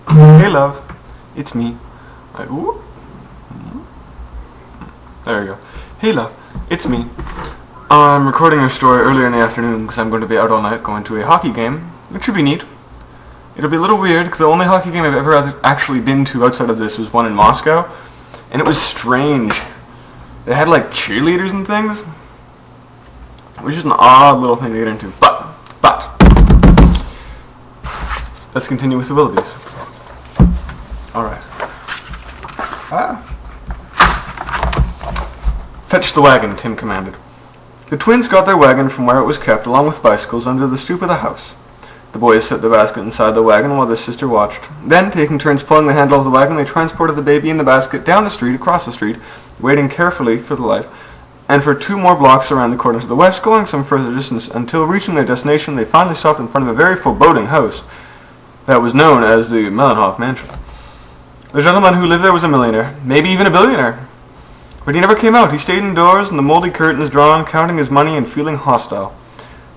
Hey, love. It's me. Ooh. There we go. Hey, love. It's me. I'm recording a story earlier in the afternoon because I'm going to be out all night going to a hockey game, which should be neat. It'll be a little weird because the only hockey game I've ever actually been to outside of this was one in Moscow, and it was strange. They had like cheerleaders and things. It was just an odd little thing to get into. But let's continue with the Willoughbys. Alright. Fetch the wagon, Tim commanded. The twins got their wagon from where it was kept, along with bicycles, under the stoop of the house. The boys set the basket inside the wagon while their sister watched. Then, taking turns pulling the handle of the wagon, they transported the baby in the basket down the street, across the street, waiting carefully for the light, and for 2 more blocks around the corner to the west, going some further distance, until reaching their destination, they finally stopped in front of a very foreboding house that was known as the Mellenhoff Mansion. The gentleman who lived there was a millionaire, maybe even a billionaire. But he never came out. He stayed indoors, in the moldy curtains drawn, counting his money and feeling hostile.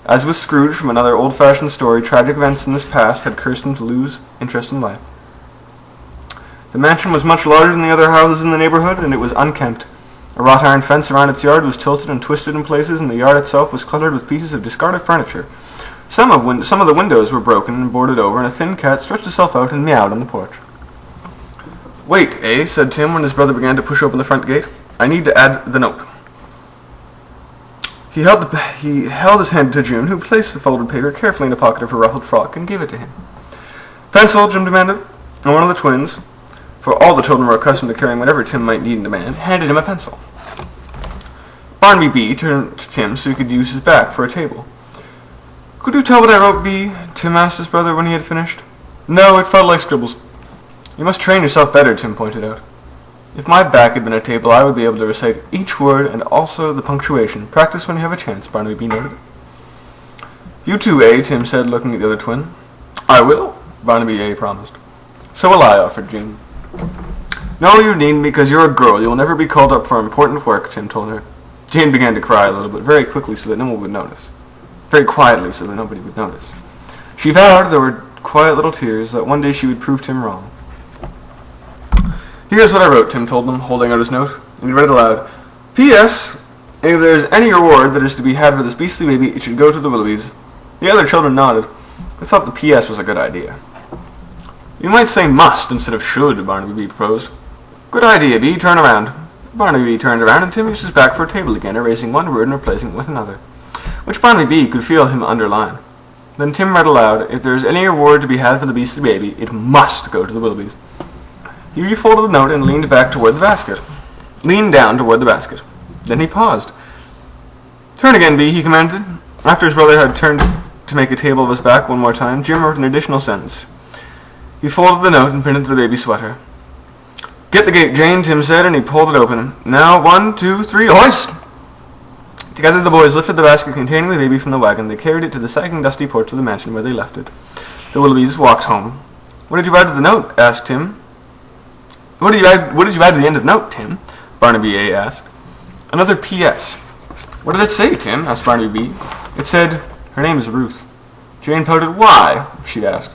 As with Scrooge from another old-fashioned story, tragic events in his past had cursed him to lose interest in life. The mansion was much larger than the other houses in the neighborhood, and it was unkempt. A wrought iron fence around its yard was tilted and twisted in places, and the yard itself was cluttered with pieces of discarded furniture. Some of the windows were broken and boarded over, and a thin cat stretched itself out and meowed on the porch. "Wait, said Tim when his brother began to push open the front gate. "I need to add the note." He held his hand to June, who placed the folded paper carefully in a pocket of her ruffled frock and gave it to him. "Pencil," Jim demanded, and one of the twins, for all the children were accustomed to carrying whatever Tim might need and demand, handed him a pencil. Barnaby B turned to Tim so he could use his back for a table. "Could you tell what I wrote, B?" Tim asked his brother when he had finished. "No, it felt like scribbles." "You must train yourself better," Tim pointed out. "If my back had been a table, I would be able to recite each word and also the punctuation. Practice when you have a chance," Barnaby B noted. "You too, Tim said, looking at the other twin. "I will," Barnaby A promised. "So will I," offered June. "No, you needn't, because you're a girl. You will never be called up for important work," Tim told her. Jane began to cry a little bit, very quickly so that no one would notice. Very quietly so that nobody would notice. She vowed, there were quiet little tears, that one day she would prove Tim wrong. "Here's what I wrote," Tim told them, holding out his note, and he read aloud. "P.S. If there's any reward that is to be had for this beastly baby, it should go to the Willoughbys." The other children nodded. They thought the P.S. was a good idea. "You might say must instead of should," Barnaby B proposed. "Good idea, B. Turn around." Barnaby B turned around, and Tim used his back for a table again, erasing one word and replacing it with another, which Barnaby B could feel him underline. Then Tim read aloud, "If there is any reward to be had for the beastly baby, it must go to the Willoughbys." He refolded the note and leaned down toward the basket. Then he paused. "Turn again, B," he commanded. After his brother had turned to make a table of his back one more time, Jim wrote an additional sentence. He folded the note and pinned it to the baby's sweater. "Get the gate, Jane," Tim said, and he pulled it open. "Now, 1, 2, 3, hoist!" Together the boys lifted the basket containing the baby from the wagon. They carried it to the sagging, dusty porch of the mansion where they left it. The Willoughbys walked home. "What did you write to the note?" asked Tim. What did you add to the end of the note, Tim?" Barnaby A asked. "Another P.S. "What did it say, Tim?" asked Barnaby B. "It said, 'Her name is Ruth.'" Jane pouted. "Why?" she asked.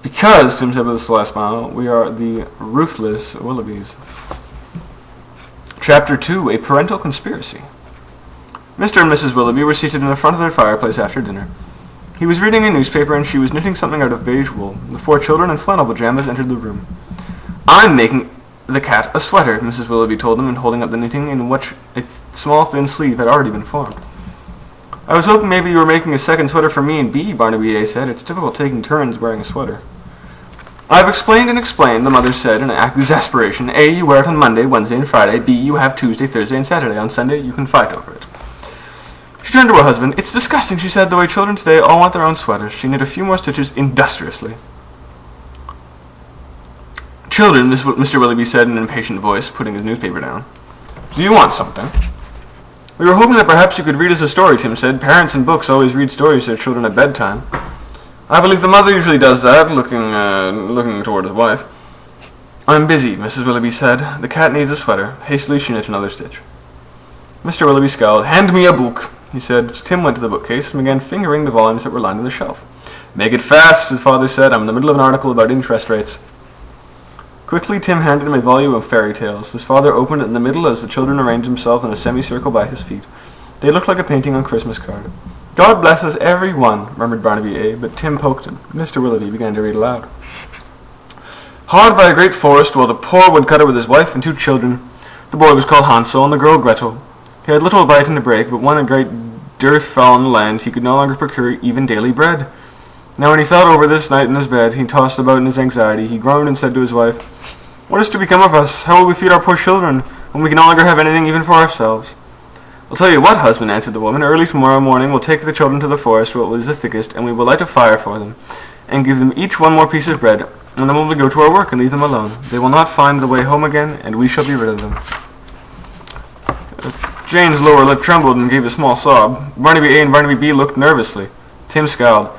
"Because," Tim said with a sly smile, "we are the ruthless Willoughbys." Chapter 2, A Parental Conspiracy. Mr. and Mrs. Willoughby were seated in the front of their fireplace after dinner. He was reading a newspaper and she was knitting something out of beige wool. The 4 children in flannel pajamas entered the room. "I'm making the cat a sweater," Mrs. Willoughby told them, and holding up the knitting in which a small thin sleeve had already been formed. "I was hoping maybe you were making a second sweater for me and B," Barnaby A said. "It's difficult taking turns wearing a sweater." "I've explained and explained," the mother said in exasperation. "A, you wear it on Monday, Wednesday, and Friday. B, you have Tuesday, Thursday, and Saturday. On Sunday, you can fight over it." She turned to her husband. "It's disgusting," she said, "the way children today all want their own sweaters." She knit a few more stitches industriously. "Children," Mr. Willoughby said in an impatient voice, putting his newspaper down. "Do you want something?" "We were hoping that perhaps you could read us a story," Tim said. "Parents in books always read stories to their children at bedtime." "I believe the mother usually does that," looking toward his wife. "I'm busy," Mrs. Willoughby said. "The cat needs a sweater." Hastily she knit another stitch. Mr. Willoughby scowled. "Hand me a book," he said. Tim went to the bookcase and began fingering the volumes that were lined on the shelf. "Make it fast," his father said. "I'm in the middle of an article about interest rates." Quickly, Tim handed him a volume of fairy tales. His father opened it in the middle as the children arranged themselves in a semicircle by his feet. They looked like a painting on Christmas card. God bless us, every one, murmured Barnaby A., but Tim poked him. Mr. Willoughby began to read aloud. Hard by a great forest dwelled a poor woodcutter with his wife and 2 children. The boy was called Hansel, and the girl Gretel. He had little bite to break, but when a great dearth fell on the land, he could no longer procure even daily bread. Now when he thought over this night in his bed, he tossed about in his anxiety. He groaned and said to his wife, What is to become of us? How will we feed our poor children, when we can no longer have anything even for ourselves? I'll tell you what, husband, answered the woman. Early tomorrow morning we'll take the children to the forest where it was the thickest, and we will light a fire for them, and give them each one more piece of bread, and then we'll go to our work and leave them alone. They will not find the way home again, and we shall be rid of them. Jane's lower lip trembled and gave a small sob. Barnaby A. and Barnaby B. looked nervously. Tim scowled.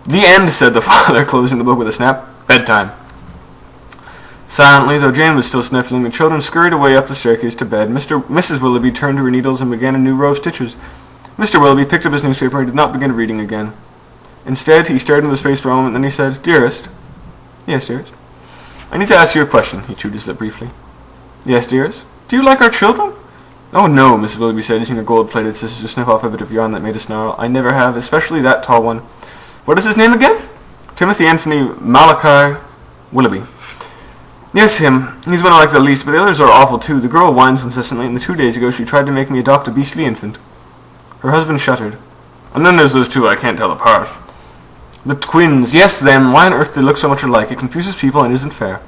The end, said the father, closing the book with a snap. Bedtime. Silently, though Jane was still sniffling, the children scurried away up the staircase to bed. Mrs. Willoughby turned to her needles and began a new row of stitches. Mr. Willoughby picked up his newspaper and did not begin reading again. Instead, he stared into space for a moment, then he said, Dearest. Yes, dearest. I need to ask you a question, he chewed his lip briefly. Yes, dearest. Do you like our children? Oh, no, Mrs. Willoughby said, using her gold-plated scissors to sniff off a bit of yarn that made a snarl. I never have, especially that tall one. What is his name again? Timothy Anthony Malachi Willoughby. Yes, him. He's one I like the least, but the others are awful too. The girl whines incessantly, and 2 days ago she tried to make me adopt a beastly infant. Her husband shuddered. And then there's those 2 I can't tell apart. The twins, yes, them. Why on earth they look so much alike? It confuses people and isn't fair.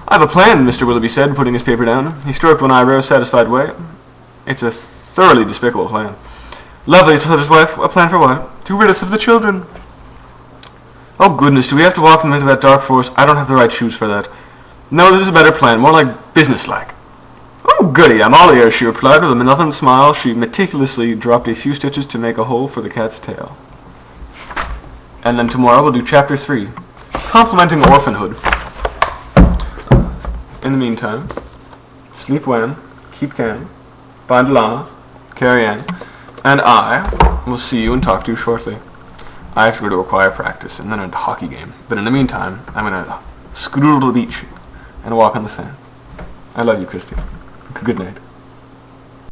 I have a plan, Mr. Willoughby said, putting his paper down. He stroked one eyebrow, satisfied way. It's a thoroughly despicable plan. Lovely, said his wife. A plan for what? To rid us of the children. Oh, goodness, do we have to walk them into that dark forest? I don't have the right shoes for that. No, there's a better plan, more like businesslike. Oh, goody, I'm all ears, she replied with a malevolent smile. She meticulously dropped a few stitches to make a hole for the cat's tail. And then tomorrow we'll do Chapter 3, Complementing Orphanhood. In the meantime, sleep well, keep calm, find Alana, Carrie Ann, and I will see you and talk to you shortly. I have to go to a choir practice and then a hockey game. But in the meantime, I'm going to scoot to the beach and walk on the sand. I love you, Christy. Good night.